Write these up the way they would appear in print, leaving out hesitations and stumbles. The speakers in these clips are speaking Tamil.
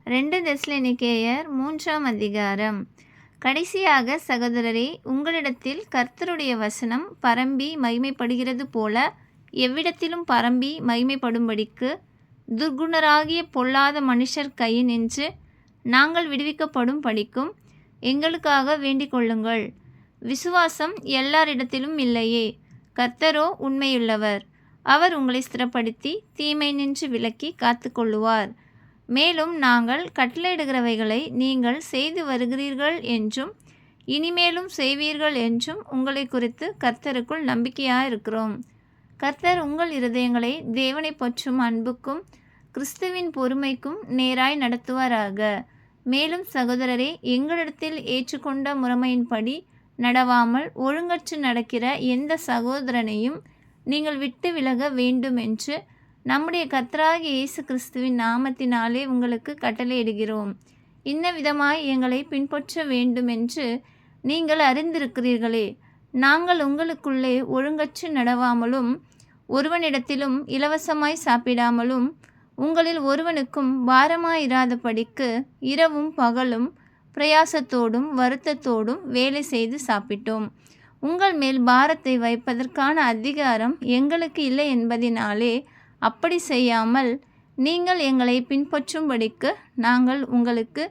2 தெசலோனிக்கேயர் 3ஆம் அதிகாரம். கடைசியாக சகோதரரே, உங்களிடத்தில் கர்த்தருடைய வசனம் பரம்பி மகிமைப்படுகிறது போல எவ்விடத்திலும் பரம்பி மகிமைப்படும்படிக்கு துர்க்குணராகிய பொல்லாத மனுஷர் கையினின்று நாங்கள் விடுவிக்கப்படும் படிக்கும் எங்களுக்காக வேண்டிக் கொள்ளுங்கள். விசுவாசம் எல்லாரிடத்திலும் இல்லையே, கர்த்தரோ உண்மையுள்ளவர். அவர் உங்களை ஸ்திரப்படுத்தி தீமை நின்று விலக்கி காத்துக்கொள்ளுவார். மேலும் நாங்கள் கட்டளையிடுகிறவைகளை நீங்கள் செய்து வருகிறீர்கள் என்றும் இனிமேலும் செய்வீர்கள் என்றும் உங்களை குறித்து கர்த்தருக்குள் நம்பிக்கையாயிருக்கிறோம். கர்த்தர் உங்கள் இருதயங்களை தேவனை பற்றும் அன்புக்கும் கிறிஸ்துவின் பொறுமைக்கும் நேராய் நடத்துவாராக. மேலும் சகோதரரே, எங்களிடத்தில் ஏற்றுக்கொண்ட முறைமையின்படி நடவாமல் ஒழுங்கற்று நடக்கிற எந்த சகோதரனையும் நீங்கள் விட்டு விலக வேண்டும் என்று நம்முடைய கர்த்தராகிய இயேசு கிறிஸ்துவின் நாமத்தினாலே உங்களுக்கு கட்டளையிடுகிறோம். இந்த விதமாய் எங்களை பின்பற்ற வேண்டும் என்று நீங்கள் அறிந்திருக்கிறீர்களே. நாங்கள் உங்களுக்குள்ளே ஒழுங்கற்று நடவாமலும் ஒருவனிடத்திலும் இலவசமாய் சாப்பிடாமலும் உங்களில் ஒருவனுக்கும் பாரமாயிராதபடிக்கு இரவும் பகலும் பிரயாசத்தோடும் வருத்தத்தோடும் வேலை செய்து சாப்பிட்டோம். உங்கள் மேல் பாரத்தை வைப்பதற்கான அதிகாரம் எங்களுக்கு இல்லை என்பதினாலே அப்படி செய்யாமல் நீங்கள் எங்களை பின்பற்றும்படிக்கு நாங்கள் உங்களுக்கு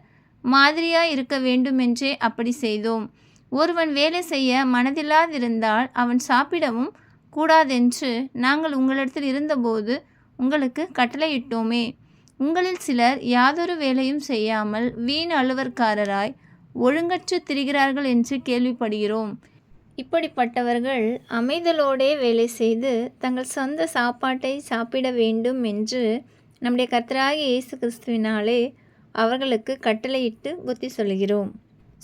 மாதிரியாய் இருக்க வேண்டுமென்றே அப்படி செய்தோம். ஒருவன் வேலை செய்ய மனதில்லாதிருந்தால் அவன் சாப்பிடவும் கூடாதென்று நாங்கள் உங்களிடத்தில் இருந்தபோது உங்களுக்கு கட்டளையிட்டோமே. உங்களில் சிலர் யாதொரு வேலையும் செய்யாமல் வீண் அலுவற்காரராய் ஒழுங்கற்று திரிகிறார்கள் என்று கேள்விப்படுகிறோம். இப்படிப்பட்டவர்கள் அமைதலோடே வேலை செய்து தங்கள் சொந்த சாப்பாட்டை சாப்பிட வேண்டும் என்று நம்முடைய கர்த்தராகிய இயேசு கிறிஸ்துவினாலே அவர்களுக்கு கட்டளையிட்டு புத்தி சொல்கிறோம்.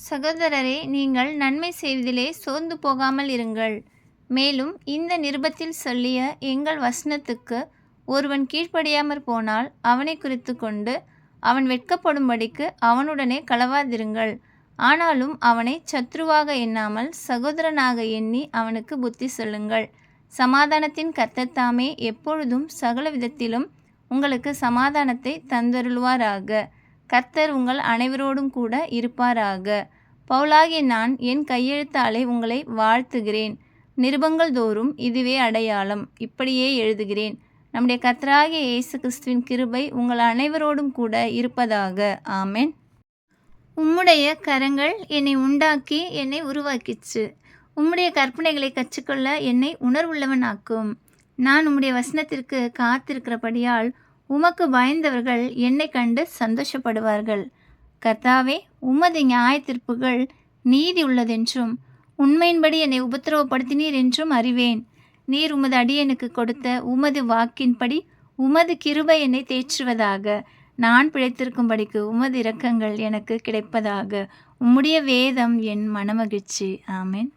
சகோதரரே, நீங்கள் நன்மை செய்வதிலே சோர்ந்து போகாமல் இருங்கள். மேலும் இந்த நிருபத்தில் சொல்லிய எங்கள் வசனத்துக்கு ஒருவன் கீழ்ப்படியாமற் போனால் அவனை குறித்து கொண்டு அவன் வெட்கப்படும்படிக்கு அவனுடனே கலவாதிருங்கள். ஆனாலும் அவனை சத்ருவாக எண்ணாமல் சகோதரனாக எண்ணி அவனுக்கு புத்தி சொல்லுங்கள். சமாதானத்தின் கர்த்தர் தாமே எப்பொழுதும் சகல விதத்திலும் உங்களுக்கு சமாதானத்தை தந்தருள்வாராக. கர்த்தர் உங்கள் அனைவரோடும் கூட இருப்பாராக. பவுலாகிய நான் என் கையெழுத்தாலே உங்களை வாழ்த்துகிறேன். நிருபங்கள் தோறும் இதுவே அடையாளம். இப்படியே எழுதுகிறேன். நம்முடைய கர்த்தராகிய இயேசு கிறிஸ்துவின் கிருபை உங்கள் அனைவரோடும் கூட இருப்பதாக. ஆமென். உம்முடைய கரங்கள் என்னை உண்டாக்கி என்னை உருவாக்கிற்று. உம்முடைய கற்பனைகளை கற்றுக்கொள்ள என்னை உணர்வுள்ளவனாக்கும். நான் உம்முடைய வசனத்திற்கு காத்திருக்கிறபடியால் உமக்கு பயந்தவர்கள் என்னை கண்டு சந்தோஷப்படுவார்கள். கர்த்தாவே, உமது நியாயத்தீர்ப்புகள் நீதி உள்ளதென்றும் உண்மையின்படி என்னை உபத்திரவப்படுத்தினீர் என்றும் அறிவேன். நீர் உமது அடியனுக்கு கொடுத்த உமது வாக்கின்படி உமது கிருபை என்னை தேற்றுவதாக. நான் பிழைத்திருக்கும்படிக்கு உமது இரக்கங்கள் எனக்கு கிடைப்பதாக. உம்முடைய வேதம் என் மனமகிழ்ச்சி. ஆமென்.